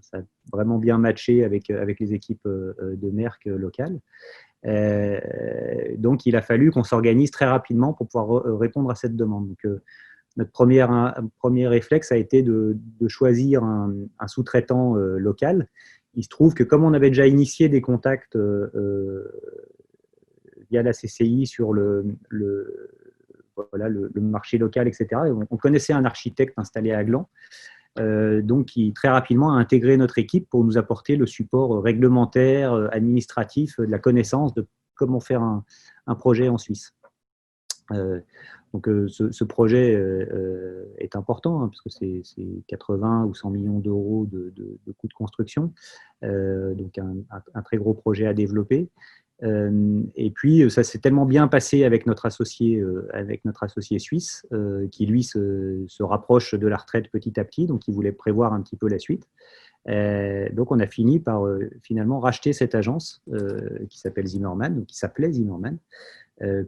ça a vraiment bien matché avec les équipes de Merck locales. Donc, il a fallu qu'on s'organise très rapidement pour pouvoir répondre à cette demande. Donc, notre premier réflexe a été de choisir un sous-traitant local. Il se trouve que comme on avait déjà initié des contacts via la CCI sur le marché local, etc., on connaissait un architecte installé à Gland, donc qui très rapidement a intégré notre équipe pour nous apporter le support réglementaire, administratif, de la connaissance de comment faire un projet en Suisse. Donc ce projet est important, hein, parce que c'est 80 ou 100 millions d'euros de coûts de construction, donc un très gros projet à développer. Et puis, ça s'est tellement bien passé avec notre associé suisse, qui lui se rapproche de la retraite petit à petit, donc il voulait prévoir un petit peu la suite. Donc, on a fini par finalement racheter cette agence qui s'appelle Zimmermann, ou qui s'appelait Zimmermann,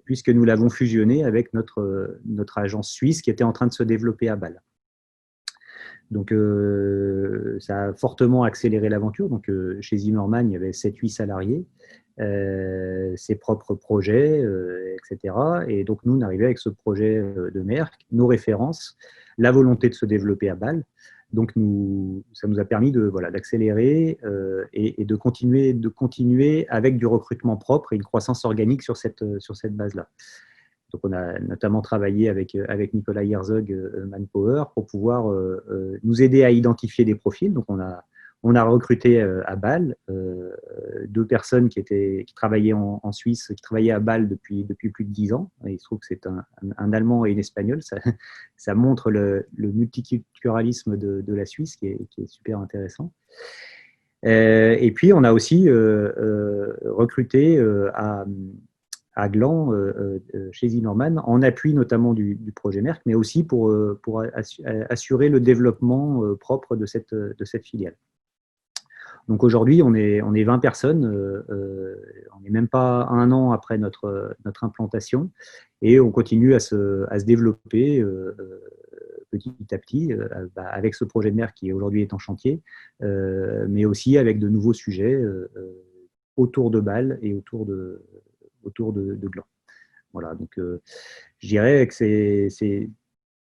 puisque nous l'avons fusionnée avec notre agence suisse qui était en train de se développer à Bâle. Donc, ça a fortement accéléré l'aventure. Donc, chez Zimmermann, il y avait 7-8 salariés, ses propres projets, etc. Et donc, nous, on arrivait avec ce projet de Merck, nos références, la volonté de se développer à Bâle. Donc, ça nous a permis d'accélérer et de continuer avec du recrutement propre et une croissance organique sur cette base-là. Donc, on a notamment travaillé avec Nicolas Herzog Manpower pour pouvoir nous aider à identifier des profils. Donc, on On a recruté à Bâle 2 personnes qui travaillaient en Suisse, qui travaillaient à Bâle depuis plus de 10 ans. Et il se trouve que c'est un Allemand et une Espagnole. Ça montre le multiculturalisme de la Suisse qui est super intéressant. Et puis, on a aussi recruté à Gland, chez Zimmermann, en appui notamment du projet Merck, mais aussi pour assurer le développement propre de cette filiale. Donc aujourd'hui, on est 20 personnes, on n'est même pas 1 an après notre implantation, et on continue à se développer petit à petit, avec ce projet de Merck qui aujourd'hui est en chantier, mais aussi avec de nouveaux sujets autour de Bâle et autour de Gland. Voilà, donc je dirais que c'est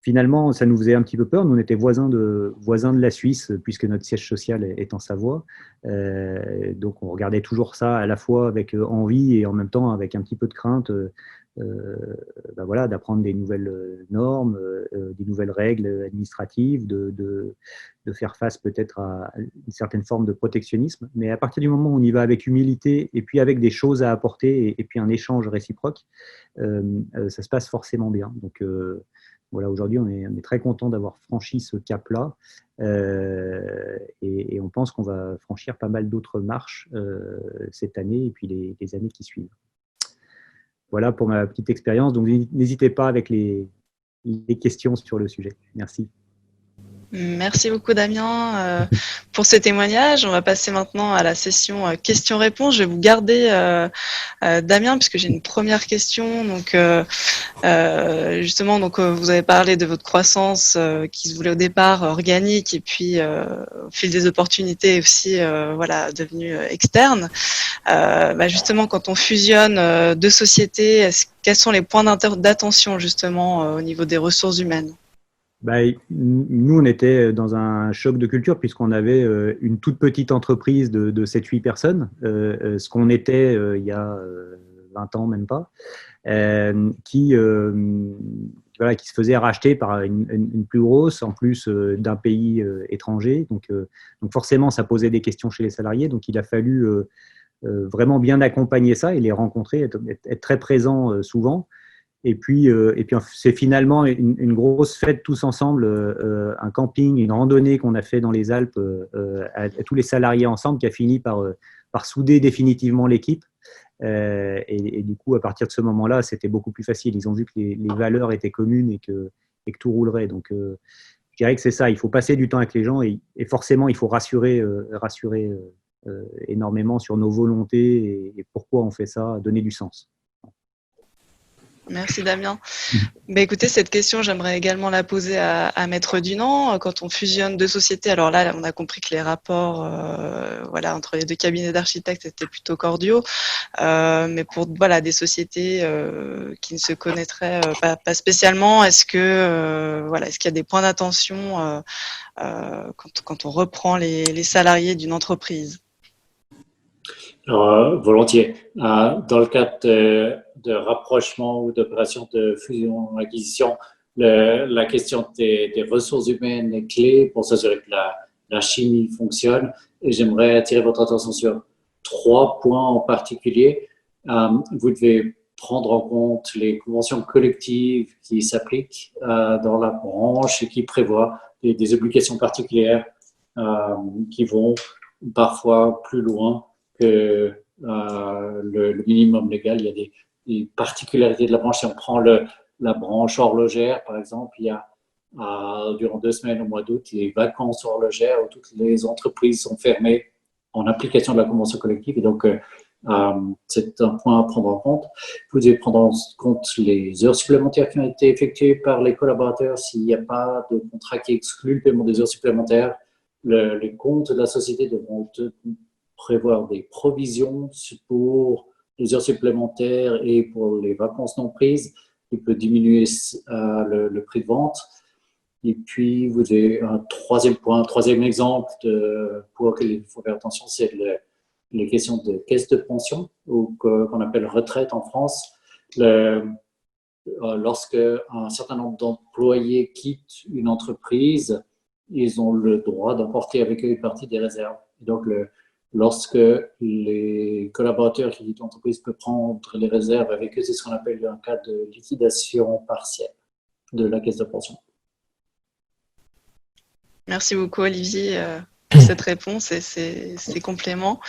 finalement, ça nous faisait un petit peu peur. Nous, on était voisins de la Suisse, puisque notre siège social est en Savoie. Donc, on regardait toujours ça à la fois avec envie et en même temps avec un petit peu de crainte voilà, d'apprendre des nouvelles normes, des nouvelles règles administratives, de faire face peut-être à une certaine forme de protectionnisme. Mais à partir du moment où on y va avec humilité et puis avec des choses à apporter et puis un échange réciproque, ça se passe forcément bien. Donc, voilà, aujourd'hui, on est très content d'avoir franchi ce cap-là et on pense qu'on va franchir pas mal d'autres marches cette année et puis les années qui suivent. Voilà pour ma petite expérience. Donc, n'hésitez pas avec les questions sur le sujet. Merci. Merci beaucoup Damien pour ce témoignage. On va passer maintenant à la session questions-réponses. Je vais vous garder Damien puisque j'ai une première question. Donc justement, vous avez parlé de votre croissance qui se voulait au départ organique et puis au fil des opportunités aussi voilà devenue externe. Justement, quand on fusionne 2 sociétés, quels sont les points d'attention justement au niveau des ressources humaines? Nous, on était dans un choc de culture puisqu'on avait une toute petite entreprise de 7-8 personnes, ce qu'on était il y a 20 ans, même pas, qui se faisait racheter par une plus grosse, en plus d'un pays étranger. Donc forcément, ça posait des questions chez les salariés. Donc il a fallu vraiment bien accompagner ça et les rencontrer, être très présent souvent. Et puis c'est finalement une grosse fête tous ensemble, un camping, une randonnée qu'on a fait dans les Alpes à tous les salariés ensemble qui a fini par souder définitivement l'équipe. Et du coup, à partir de ce moment-là, c'était beaucoup plus facile. Ils ont vu que les valeurs étaient communes et que tout roulerait. Donc, je dirais que c'est ça. Il faut passer du temps avec les gens et forcément, il faut rassurer énormément sur nos volontés et pourquoi on fait ça, donner du sens. Merci Damien. Écoutez, cette question, j'aimerais également la poser à Maître Dunant. Quand on fusionne 2 sociétés, alors là, on a compris que les rapports entre les 2 cabinets d'architectes étaient plutôt cordiaux. Mais pour des sociétés qui ne se connaîtraient pas spécialement, est-ce qu'il y a des points d'attention quand on reprend les salariés d'une entreprise? Alors, volontiers. Dans le cadre de rapprochement ou d'opération de fusion-acquisition, la question des ressources humaines est clé pour s'assurer que la chimie fonctionne. Et j'aimerais attirer votre attention sur 3 points en particulier. Vous devez prendre en compte les conventions collectives qui s'appliquent dans la branche et qui prévoient des obligations particulières qui vont parfois plus loin que le minimum légal. Il y a des particularités de la branche. Si on prend la branche horlogère, par exemple, il y a durant 2 semaines au mois d'août les vacances horlogères où toutes les entreprises sont fermées en application de la convention collective. Et donc, c'est un point à prendre en compte. Vous devez prendre en compte les heures supplémentaires qui ont été effectuées par les collaborateurs. S'il n'y a pas de contrat qui exclut le paiement des heures supplémentaires, les comptes de la société devront prévoir des provisions pour les heures supplémentaires et pour les vacances non prises, qui peut diminuer le prix de vente. Et puis, vous avez un 3e point, un 3e exemple pour lequel il faut faire attention, c'est les questions de caisse de pension, ou qu'on appelle retraite en France. Lorsque un certain nombre d'employés quittent une entreprise, ils ont le droit d'emporter avec eux une partie des réserves Donc, lorsque les collaborateurs qui quittent l'entreprise peuvent prendre les réserves avec eux, c'est ce qu'on appelle un cas de liquidation partielle de la caisse de pension. Merci beaucoup, Olivier, pour cette réponse et ces compléments.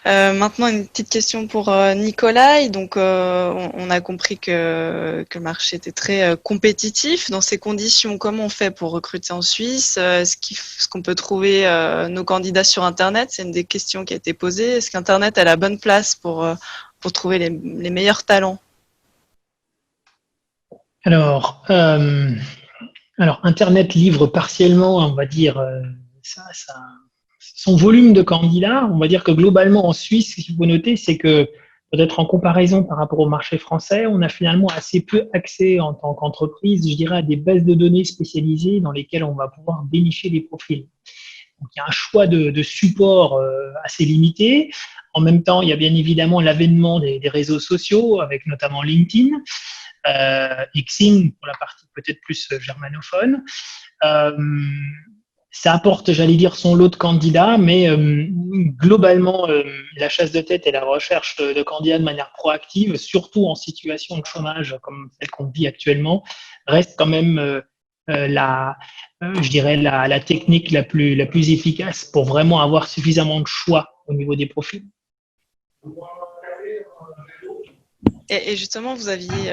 Maintenant, une petite question pour Nicolas. Donc, on a compris que le marché était très compétitif. Dans ces conditions, comment on fait pour recruter en Suisse? Est-ce qu'on peut trouver nos candidats sur Internet? C'est une des questions qui a été posée. Est-ce qu'Internet a la bonne place pour trouver les meilleurs talents? Alors, Internet livre partiellement, on va dire, son volume de candidats. On va dire que globalement en Suisse, ce qu'il faut noter, c'est que peut-être en comparaison par rapport au marché français, on a finalement assez peu accès en tant qu'entreprise, je dirais, à des bases de données spécialisées dans lesquelles on va pouvoir dénicher des profils. Donc, il y a un choix de support assez limité. En même temps, il y a bien évidemment l'avènement des réseaux sociaux, avec notamment LinkedIn, Xing pour la partie peut-être plus germanophone. Ça apporte, j'allais dire, son lot de candidats, mais globalement, la chasse de tête et la recherche de candidats de manière proactive, surtout en situation de chômage comme celle qu'on vit actuellement, reste quand même je dirais la technique la plus efficace pour vraiment avoir suffisamment de choix au niveau des profils. Et justement, vous aviez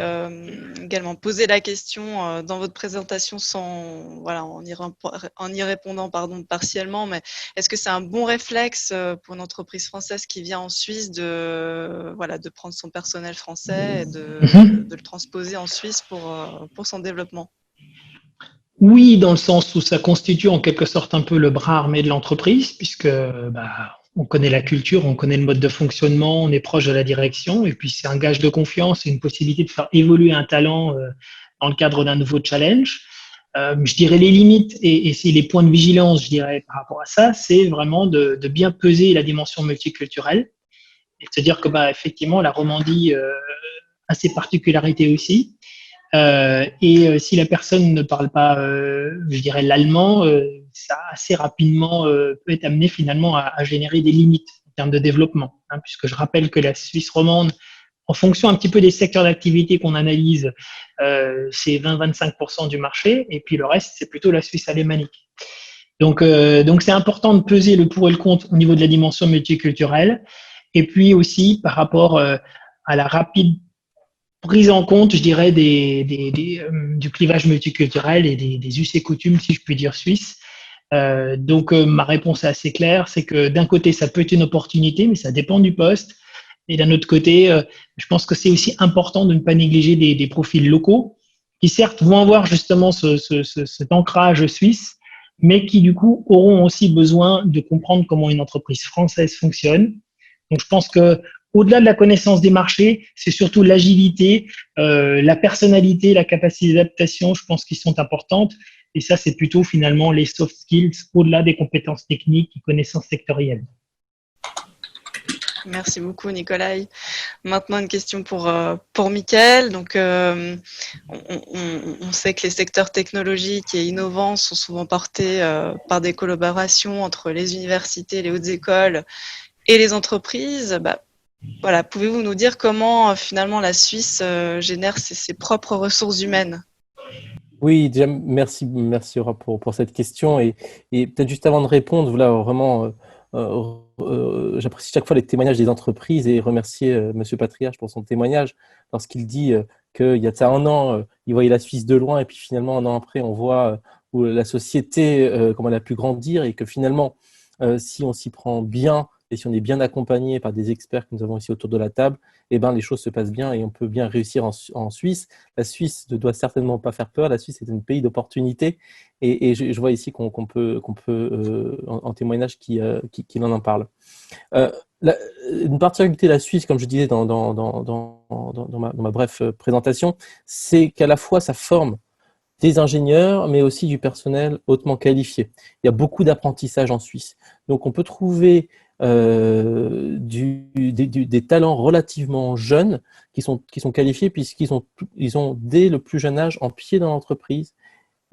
également posé la question dans votre présentation en y répondant partiellement, mais est-ce que c'est un bon réflexe pour une entreprise française qui vient en Suisse de prendre son personnel français et de le transposer en Suisse pour son développement? Oui, dans le sens où ça constitue en quelque sorte un peu le bras armé de l'entreprise, puisque on connaît la culture, on connaît le mode de fonctionnement, on est proche de la direction, et puis c'est un gage de confiance et une possibilité de faire évoluer un talent dans le cadre d'un nouveau challenge. Je dirais les limites et c'est les points de vigilance, je dirais, par rapport à ça, c'est vraiment de bien peser la dimension multiculturelle et de se dire que effectivement la Romandie a ses particularités aussi. Si la personne ne parle pas, je dirais, l'allemand, ça assez rapidement peut être amené finalement à générer des limites en termes de développement, puisque je rappelle que la Suisse romande, en fonction un petit peu des secteurs d'activité qu'on analyse, c'est 20-25% du marché, et puis le reste, c'est plutôt la Suisse alémanique. Donc c'est important de peser le pour et le contre au niveau de la dimension multiculturelle, et puis aussi par rapport à la rapide prise en compte, je dirais, du clivage multiculturel et des us et coutumes, si je puis dire, suisses. Ma réponse est assez claire, c'est que d'un côté, ça peut être une opportunité, mais ça dépend du poste. Et d'un autre côté, je pense que c'est aussi important de ne pas négliger des profils locaux qui, certes, vont avoir justement cet ancrage suisse, mais qui, du coup, auront aussi besoin de comprendre comment une entreprise française fonctionne. Donc, je pense que au-delà de la connaissance des marchés, c'est surtout l'agilité, la personnalité, la capacité d'adaptation, je pense, qui sont importantes. Et ça, c'est plutôt finalement les soft skills au-delà des compétences techniques et connaissances sectorielles. Merci beaucoup, Nicolas. Maintenant, une question pour Mickaël. Donc, on sait que les secteurs technologiques et innovants sont souvent portés par des collaborations entre les universités, les hautes écoles et les entreprises. Pouvez-vous nous dire comment finalement la Suisse génère ses propres ressources humaines? Oui, déjà, merci Aura pour cette question. Et peut-être juste avant de répondre, vraiment, j'apprécie chaque fois les témoignages des entreprises et remercier Monsieur Patriarche pour son témoignage lorsqu'il dit qu'il y a de ça un an, il voyait la Suisse de loin et puis finalement, un an après, on voit où la société, comment elle a pu grandir et que finalement, si on s'y prend bien, et si on est bien accompagné par des experts que nous avons ici autour de la table, les choses se passent bien et on peut bien réussir en Suisse. La Suisse ne doit certainement pas faire peur. La Suisse est un pays d'opportunités et je vois ici qu'on peut en témoignage qui en parle. Une particularité de la Suisse, comme je disais dans ma brève présentation, c'est qu'à la fois ça forme des ingénieurs, mais aussi du personnel hautement qualifié. Il y a beaucoup d'apprentissage en Suisse. Donc, on peut trouver des talents relativement jeunes qui sont qualifiés puisqu'ils ont dès le plus jeune âge en pied dans l'entreprise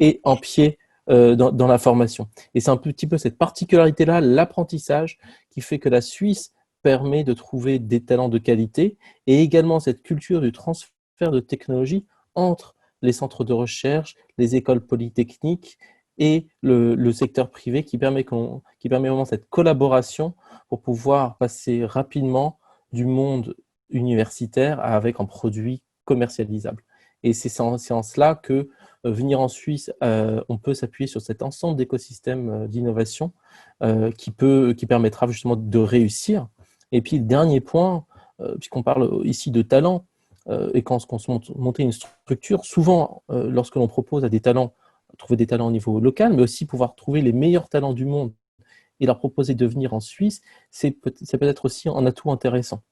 et en pied dans la formation. Et c'est un petit peu cette particularité-là, l'apprentissage, qui fait que la Suisse permet de trouver des talents de qualité et également cette culture du transfert de technologie entre les centres de recherche, les écoles polytechniques et le secteur privé qui permet vraiment cette collaboration pour pouvoir passer rapidement du monde universitaire avec un produit commercialisable. Et c'est en cela que venir en Suisse, on peut s'appuyer sur cet ensemble d'écosystèmes d'innovation qui permettra justement de réussir. Et puis, le dernier point, puisqu'on parle ici de talent, et quand on se monte une structure, souvent, lorsque l'on propose à des talents, trouver des talents au niveau local, mais aussi pouvoir trouver les meilleurs talents du monde et leur proposer de venir en Suisse, c'est peut-être aussi un atout intéressant.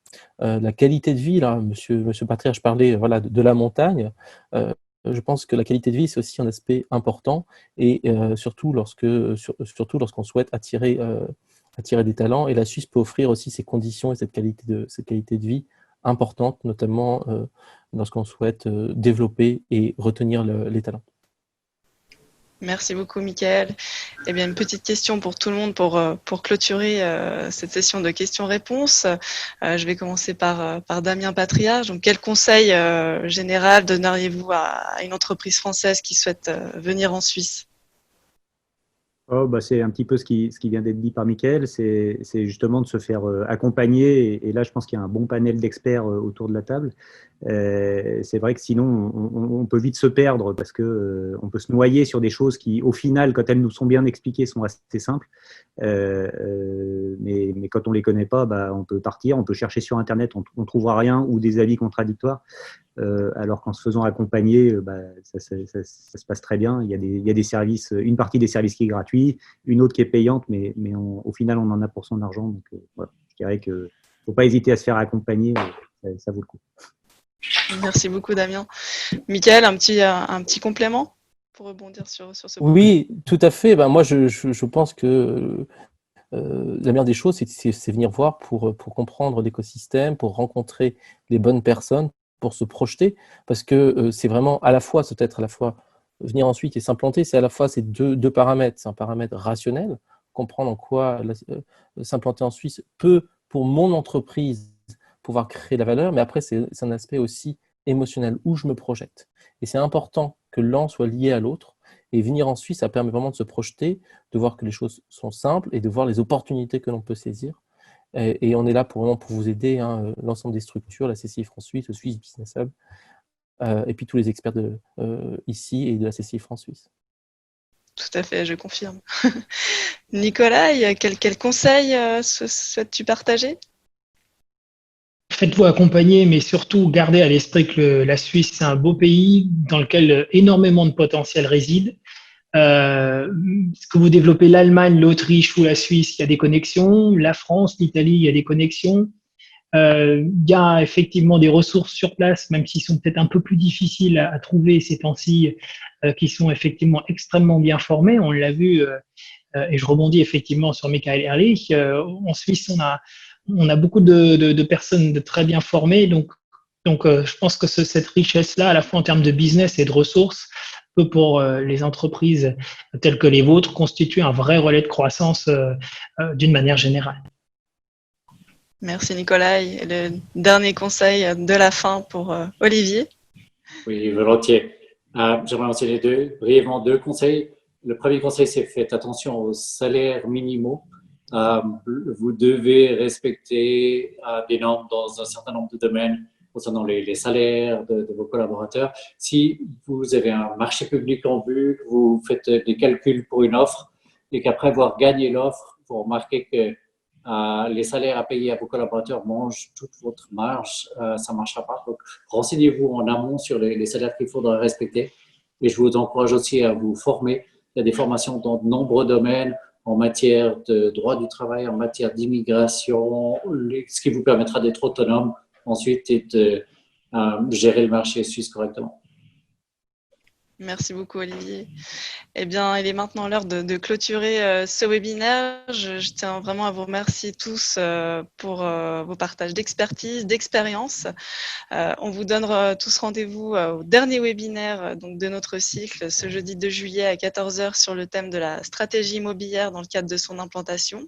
La qualité de vie, là, monsieur Patriarche parlait voilà, de la montagne. Je pense que la qualité de vie, c'est aussi un aspect important, et surtout lorsqu'on souhaite attirer des talents. Et la Suisse peut offrir aussi ces conditions et cette qualité de vie importante, notamment lorsqu'on souhaite développer et retenir les talents. Merci beaucoup, Michael. Eh bien, une petite question pour tout le monde pour clôturer cette session de questions-réponses. Je vais commencer par Damien Patriarche. Donc, quel conseil général donneriez-vous à une entreprise française qui souhaite venir en Suisse ? C'est un petit peu ce qui vient d'être dit par Michael, c'est justement de se faire accompagner, et là je pense qu'il y a un bon panel d'experts autour de la table. C'est vrai que sinon on peut vite se perdre parce que on peut se noyer sur des choses qui au final, quand elles nous sont bien expliquées, sont assez simples, mais quand on les connaît pas, on peut partir, on peut chercher sur internet, on trouvera rien ou des avis contradictoires. Alors qu'en se faisant accompagner, ça se passe très bien. Il y a des services, une partie des services qui est gratuite, une autre qui est payante, mais au final, on en a pour son argent. Donc, voilà, je dirais qu'il ne faut pas hésiter à se faire accompagner, ça vaut le coup. Merci beaucoup, Damien. Michael, un petit complément pour rebondir sur ce point. Oui, tout à fait. Moi, je pense que la meilleure des choses, c'est venir voir pour comprendre l'écosystème, pour rencontrer les bonnes personnes, pour se projeter, parce que c'est vraiment à la fois venir ensuite et s'implanter, c'est à la fois ces deux paramètres. C'est un paramètre rationnel, comprendre en quoi s'implanter en Suisse peut, pour mon entreprise, pouvoir créer la valeur, mais après, c'est un aspect aussi émotionnel, où je me projette. Et c'est important que l'un soit lié à l'autre. Et venir en Suisse, ça permet vraiment de se projeter, de voir que les choses sont simples et de voir les opportunités que l'on peut saisir. Et on est là pour vous aider, l'ensemble des structures, la CCI France Suisse, le Swiss Business Hub, et puis tous les experts ici et de la CCI France Suisse. Tout à fait, je confirme. Nicolas, quel conseil souhaites-tu partager ? Faites-vous accompagner, mais surtout gardez à l'esprit que la Suisse, c'est un beau pays dans lequel énormément de potentiel réside. Que vous développez l'Allemagne, l'Autriche ou la Suisse, il y a des connexions. La France, l'Italie, il y a des connexions. Il y a effectivement des ressources sur place, même s'ils sont peut-être un peu plus difficiles à trouver ces temps-ci, qui sont effectivement extrêmement bien formés. On l'a vu, et je rebondis effectivement sur Michael Ehrlich. En Suisse, on a beaucoup de personnes très bien formées. Donc je pense que cette richesse-là, à la fois en termes de business et de ressources, peut pour les entreprises telles que les vôtres constituer un vrai relais de croissance d'une manière générale. Merci Nicolas. Et le dernier conseil de la fin pour Olivier. Oui, volontiers. J'aimerais mentionner brièvement deux conseils. Le premier conseil, c'est faites attention aux salaires minimaux. Vous devez respecter des normes dans un certain nombre de domaines concernant les salaires de vos collaborateurs. Si vous avez un marché public en vue, que vous faites des calculs pour une offre et qu'après avoir gagné l'offre, vous remarquez que les salaires à payer à vos collaborateurs mangent toute votre marge, ça ne marchera pas. Donc, renseignez-vous en amont sur les salaires qu'il faudra respecter. Et je vous encourage aussi à vous former. Il y a des formations dans de nombreux domaines en matière de droit du travail, en matière d'immigration, ce qui vous permettra d'être autonome ensuite et de gérer le marché suisse correctement. Merci beaucoup, Olivier. Eh bien, il est maintenant l'heure de clôturer ce webinaire. Je tiens vraiment à vous remercier tous pour vos partages d'expertise, d'expérience. On vous donne tous rendez-vous au dernier webinaire donc, de notre cycle, ce jeudi 2 juillet à 14 h sur le thème de la stratégie immobilière dans le cadre de son implantation.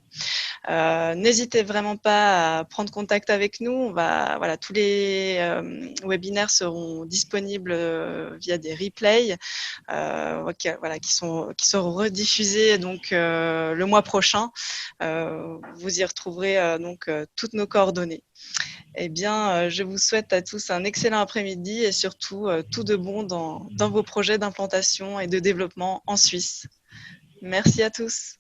N'hésitez vraiment pas à prendre contact avec nous. Voilà, tous les webinaires seront disponibles via des replays qui seront rediffusés donc, le mois prochain. Vous y retrouverez toutes nos coordonnées. Eh bien, je vous souhaite à tous un excellent après-midi et surtout tout de bon dans vos projets d'implantation et de développement en Suisse. Merci à tous.